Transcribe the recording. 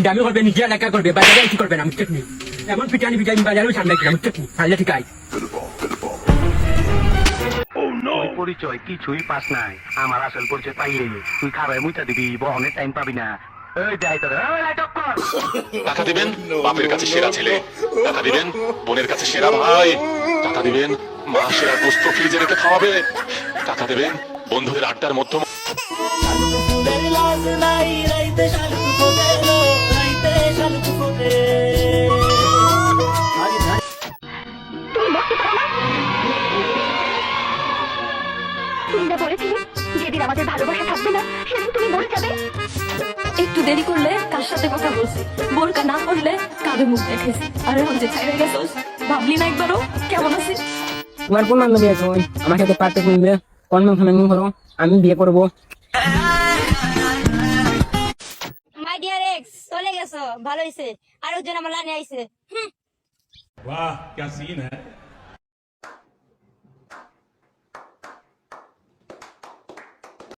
গুন্ডামি করবে, নিজে এলাকা করবে, বাজারে কি করবে না আমি ঠিক নেই। এমন পিটানি পিটানি বাজারেও সামনে আমি ঠিক নেই, সামনে ঠিক আই। পরিচয় কিছুই পাস নাই, আমার আসল পরিচয় পাইলে তুই খাবার মুইটা দিবি, বহনের টাইম পাবি না। টাকা দিবেন বাপের কাছে সেরা ছেলে, টাকা দিবেন বোনের কাছে সেরা ভাই, টাকা দিবেন মা সেরা গোস্ত ফ্রিজে রেখে খাওয়াবে, টাকা দেবেন বন্ধুদের আড্ডার মধ্যে। তুমি না বলেছিলে যেদিন আমাদের ভালোবাসা থাকবে না সেদিন তুমি মরে যাবে। একটু দেরি করলে কার সাথে কথা বলছি, বোরকা না করলে কাদের মুখ দেখেছি। আর এখন যে ছাইড়ে গেছোস, ভাবলি না একবারও কেমন আছিস? তোমার কোন বান্ধবী আছে আমার সাথে পার্টি করবে, কনফার্ম করো, আমি বিয়ে করবো। মাই ডিয়ার এক্স, চলে গেছো, ভালো হইছে। আরেকজন আমার লাইনে আইছে। वाह क्या सीन है।